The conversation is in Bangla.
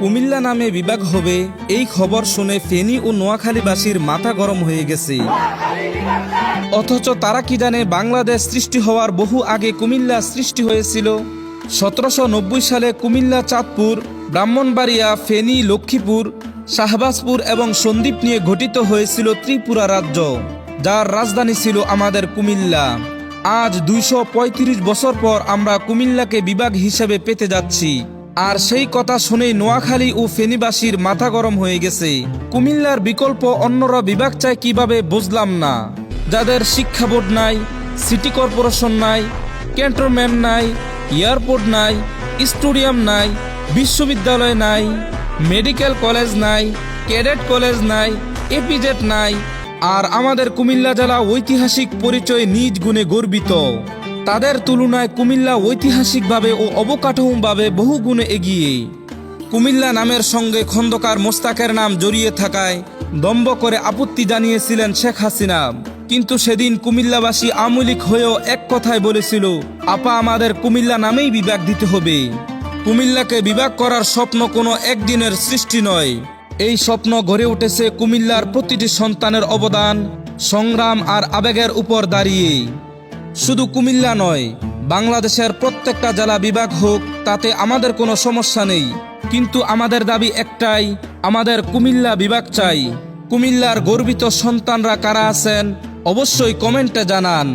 কুমিল্লা নামে বিভাগ হবে, এই খবর শুনে ফেনী ও নোয়াখালীবাসীর মাথা গরম হয়ে গেছে। অথচ তারা কি জানে বাংলাদেশ সৃষ্টি হওয়ার বহু আগে কুমিল্লা সৃষ্টি হয়েছিল। 1790 সালে কুমিল্লা চাঁদপুর, ব্রাহ্মণবাড়িয়া, ফেনী, লক্ষ্মীপুর, শাহবাজপুর এবং সন্দ্বীপ নিয়ে গঠিত হয়েছিল ত্রিপুরা রাজ্য, যার রাজধানী ছিল আমাদের কুমিল্লা। আজ 235 বছর পর আমরা কুমিল্লাকে বিভাগ হিসেবে পেতে যাচ্ছি। আর সেই কথা শুনেই নোয়াখালী ও ফেনীবাসীর মাথা গরম হয়ে গেছে। কুমিল্লার বিকল্প অন্যরা বিভাগ চায় কিভাবে বুঝলাম না। যাদের শিক্ষা বোর্ড নাই, সিটি কর্পোরেশন নাই, ক্যান্টনমেন্ট নাই, এয়ারপোর্ট নাই, স্টেডিয়াম নাই, বিশ্ববিদ্যালয় নাই, মেডিকেল কলেজ নাই, ক্যাডেট কলেজ নাই, এপিজেড নাই। আর আমাদের কুমিল্লা জেলা ঐতিহাসিক পরিচয় নিজ গুণে গর্বিত। তাদের তুলনায় কুমিল্লা ঐতিহাসিকভাবে ও অবকাঠামোভাবে বহু গুণে এগিয়ে। কুমিল্লা নামের সঙ্গে খন্দকার মোস্তাকের নাম জড়িয়ে থাকায় দম্ভ করে আপত্তি জানিয়েছিলেন শেখ হাসিনা। কিন্তু সেদিন কুমিল্লাবাসী আমূলিক হয়েও এক কথায় বলেছিল, আপা আমাদের কুমিল্লা নামেই বিভাগ দিতে হবে। কুমিল্লাকে বিভাগ করার স্বপ্ন কোনো একদিনের সৃষ্টি নয়। এই স্বপ্ন গড়ে উঠেছে কুমিল্লার প্রতিটি সন্তানের অবদান, সংগ্রাম আর আবেগের উপর দাঁড়িয়ে। শুধু কুমিল্লা নয়, বাংলাদেশের প্রত্যেকটা জেলা বিভাগ হোক, তাতে আমাদের কোনো সমস্যা নেই। কিন্তু আমাদের দাবি একটাই, আমাদের কুমিল্লা বিভাগ চাই। কুমিল্লার গর্বিত সন্তানরা কারা আছেন অবশ্যই কমেন্টে জানান।